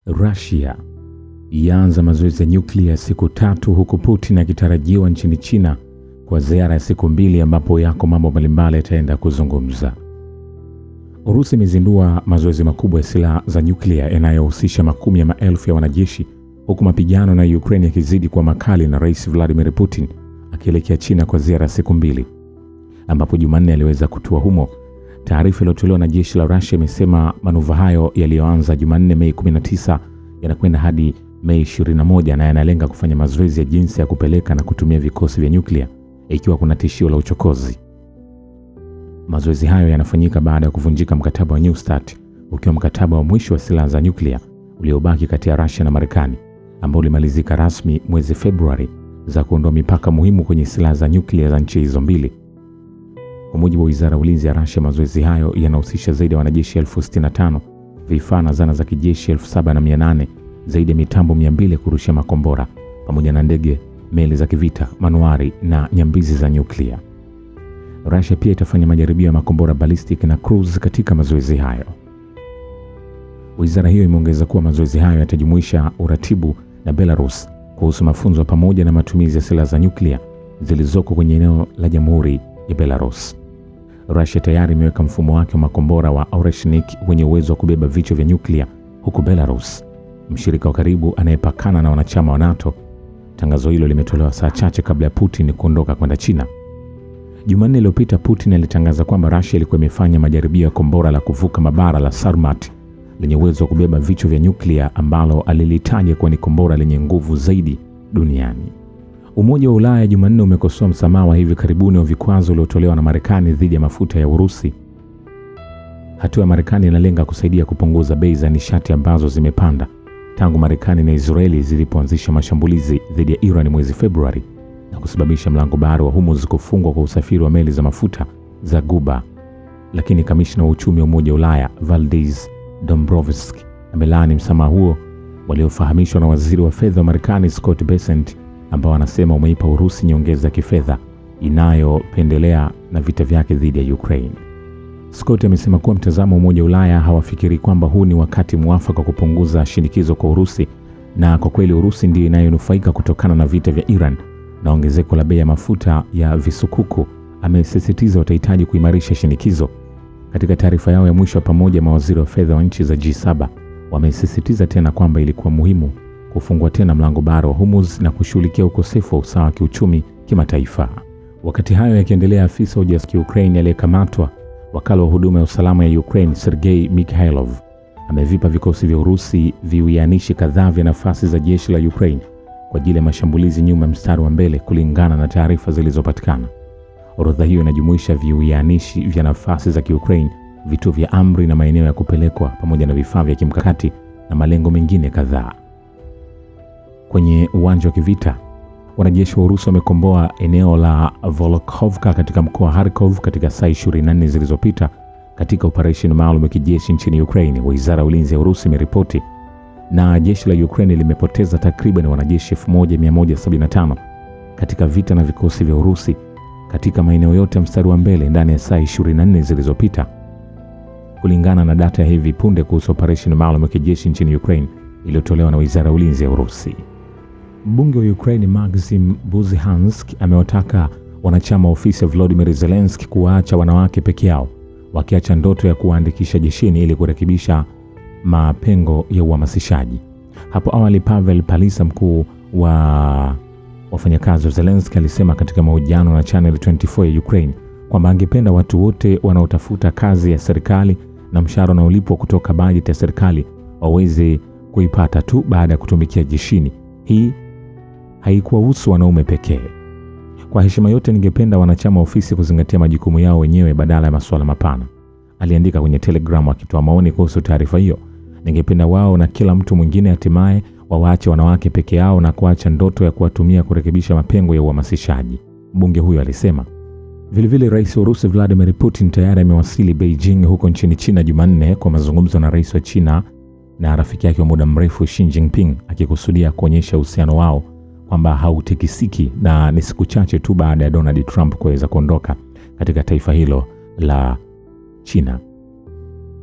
Russia yaanza mazoezi ya nyuklia siku 3 huku Putin akitarajiwa nchini China kwa ziara ya siku 2 ambapo yako mambo mbalimbali yataenda kuzungumza. Urusi imezindua mazoezi makubwa ya silaha za nyuklia yanayohusisha makumi ya maelfu ya wanajeshi huku mapigano na Ukraine yakizidi kwa makali na Rais Vladimir Putin akielekea China kwa ziara ya siku 2 ambapo Jumanne aliweza kutua humo. Taarifa iliyotolewa na jeshi la Russia imesema manuva hayo yaliyoanza Jumanne Mei 19 yanakwenda hadi Mei 21 na yanalenga kufanya mazoezi ya jinsi ya kupeleka na kutumia vikosi vya nyuklia ikiwa kuna tishio la uchokozi. Mazoezi hayo yanafanyika baada ya kuvunjika mkataba wa New START, ukiwa mkataba wa mwisho wa silaha za nyuklia uliobaki kati ya Russia na Marekani, ambao ulimalizika rasmi mwezi Februari, za kuondoa mipaka muhimu kwenye silaha za nyuklia za nchi hizo mbili. Kwa mujibu wa Wizara ya Ulinzi ya Russia, mazoezi hayo yanahusisha zaidi ya wanajeshi 65,000, vifaa na zana za kijeshi 7,800, zaidi ya mitambo 200 kurushia makombora, pamoja na ndege, meli za kivita, manuari na nyambizi za nyuklia. Russia pia itafanya majaribio ya makombora ballistic na cruise katika mazoezi hayo. Wizara hiyo imeongeza kuwa mazoezi hayo yatajumuisha uratibu na Belarus kuhusu mafunzo pamoja na matumizi ya silaha za nyuklia zilizoko kwenye eneo la Jamhuri ya Belarus. Russia tayari imeweka mfumo wake wa makombora wa Oreshnik wenye uwezo wa kubeba vichwa vya nyuklia, huku Belarus, mshirika wa karibu anayepakana na wanachama wa NATO. Tangazo hilo limetolewa saa chache kabla ya Putin kuondoka kwenda China. Jumanne iliyopita Putin alitangaza kwamba Russia ilikuwa imefanya majaribio ya kombora la kuvuka mabara la Sarmat lenye uwezo wa kubeba vichwa vya nyuklia ambalo alilitaja kuwa ni kombora lenye nguvu zaidi duniani. Umoja wa Ulaya Jumanne umekosoa msamaha wa hivi karibuni wa vikwazo uliotolewa na Marekani dhidi ya mafuta ya Urusi. Hatua ya Marekani inalenga kusaidia kupunguza bei za nishati ambazo zimepanda tangu Marekani na Israeli zilipoanzisha mashambulizi dhidi ya Iran mwezi Februari na kusababisha mlango bahari wa Hormuz kufungwa kwa usafiri wa meli za mafuta za Ghuba. Lakini kamishna wa uchumi wa Umoja wa Ulaya Valdis Dombrovskis amelaani msamaha huo waliofahamishwa na waziri wa fedha wa Marekani Scott Bessent, ambao anasema umeipa Urusi nyongeza kifedha inayopendelea na vita vyake dhidi ya Ukraine. Scott amesema kuwa mtazamo wa Umoja wa Ulaya hawafikiri kwamba huu ni wakati mwafaka kupunguza shinikizo kwa Urusi, na kwa kweli Urusi ndiyo inayonufaika kutokana na vita vya Iran na ongezeko la bei ya mafuta ya visukuku. Amesisitiza watahitaji kuimarisha shinikizo. Katika taarifa yao ya mwisho pamoja, mawaziri wa fedha wa nchi za G7 wamesisitiza tena kwamba ilikuwa muhimu kufungua tena mlango bahari wa Hormuz na kushughulikia ukosefu wa usawa wa kiuchumi kimataifa. Wakati hayo yakiendelea, afisa wa ujasusi wa Ukraine aliyekamatwa, wakala wa huduma ya usalama ya Ukraine Sergei Mikhailov, amevipa vikosi vya Urusi viwianishi kadhaa vya nafasi za jeshi la Ukraine kwa ajili ya mashambulizi nyuma mstari wa mbele, kulingana na taarifa zilizopatikana. Orodha hiyo inajumuisha viwianishi vya nafasi za Ukraine, vituo vya amri na maeneo ya kupelekwa, pamoja na vifaa vya kimkakati na malengo mengine kadhaa. Kwenye uwanja wa kivita, wanajeshi wa Urusi wamekomboa eneo la Volokhovka katika mkoa wa Kharkov katika saa 24 zilizopita katika operesheni maalum ya kijeshi nchini Ukraine, Wizara ya Ulinzi ya Urusi imeripoti. Na jeshi la Ukraine limepoteza takriban wanajeshi 1175 katika vita na vikosi vya Urusi katika maeneo yote mstari wa mbele ndani ya saa 24 zilizopita, kulingana na data ya hivi punde kuhusu operesheni maalum ya kijeshi nchini Ukraine iliyotolewa na Wizara ya Ulinzi ya Urusi. Mbunge wa Ukraine Maxim Buzihansk amewataka wanachama wa ofisi ya Volodymyr Zelensky kuwaacha wanawake peke yao, wakiacha ndoto ya kuwaandikisha jeshini ili kurekebisha mapengo ya uhamasishaji. Hapo awali Pavel Palisa, mkuu wa wafanyakazi wa Zelensky, alisema katika mahojiano na Channel 24 ya Ukraine kwamba angependa watu wote wanaotafuta kazi ya serikali na mshahara unaolipwa kutoka bajeti ya serikali waweze kuipata tu baada ya kutumikia jeshini. Hii haikuwahusu wanaume pekee. Kwa heshima yote, ningependa wanachama wa ofisi kuzingatia majukumu yao wenyewe badala ya masuala mapana, aliandika kwenye Telegram akitoa maoni kuhusu taarifa hiyo. Ningependa wao na kila mtu mwingine hatimaye wawaache wanawake peke yao na kuacha ndoto ya kuwatumia kurekebisha mapengo ya uhamasishaji, mbunge huyo alisema. Vilevile Rais wa Urusi Vladimir Putin tayari amewasili Beijing huko nchini China Jumanne kwa mazungumzo na rais wa China na rafiki yake wa muda mrefu Xi Jinping, akikusudia kuonyesha uhusiano wao kwamba hautikisiki, na ni siku chache tu baada ya Donald Trump kuweza kuondoka katika taifa hilo la China.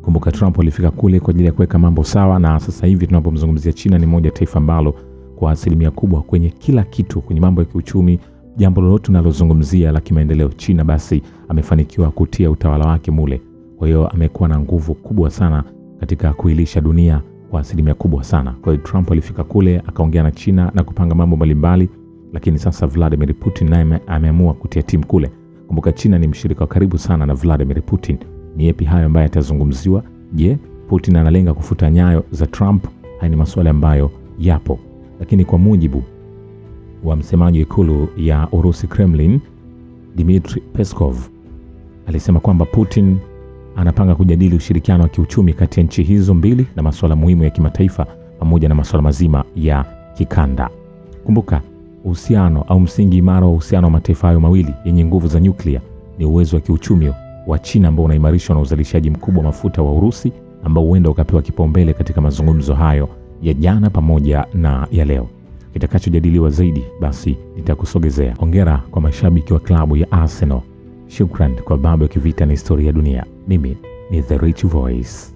Kumbuka Trump alifika kule kwa ajili ya kuweka mambo sawa, na sasa hivi tunapomzungumzia China ni moja taifa ambalo kwa asilimia kubwa kwenye kila kitu, kwenye mambo ya kiuchumi, jambo lolote tunalozungumzia la kimaendeleo, China basi amefanikiwa kutia utawala wake mule. Kwa hiyo amekuwa na nguvu kubwa sana katika kuilisha dunia kwa asilimia kubwa sana. Kwa hiyo Trump alifika kule akaongea na China na kupanga mambo mbalimbali, lakini sasa Vladimir Putin naye ameamua kutia timu kule. Kumbuka China ni mshirika wa karibu sana na Vladimir Putin. Ni yapi hayo ambayo yatazungumziwa? Je, Putin analenga kufuta nyayo za Trump? Haya ni maswali ambayo yapo. Lakini kwa mujibu wa msemaji wa ikulu ya Urusi Kremlin, Dmitry Peskov, alisema kwamba Putin anapanga kujadili ushirikiano wa kiuchumi kati ya nchi hizo mbili na masuala muhimu ya kimataifa pamoja na masuala mazima ya kikanda. Kumbuka, uhusiano au msingi imara wa uhusiano wa mataifa hayo mawili yenye nguvu za nyuklia ni uwezo wa kiuchumi wa China ambao unaimarishwa na uzalishaji mkubwa wa mafuta wa Urusi, ambao huenda ukapewa kipaumbele katika mazungumzo hayo ya jana pamoja na ya leo. Kitakachojadiliwa zaidi basi nitakusogezea. Hongera kwa mashabiki wa klabu ya Arsenal. Shukran kwa babu ya kivita na historia ya dunia. Mimi ni The Rich Voice.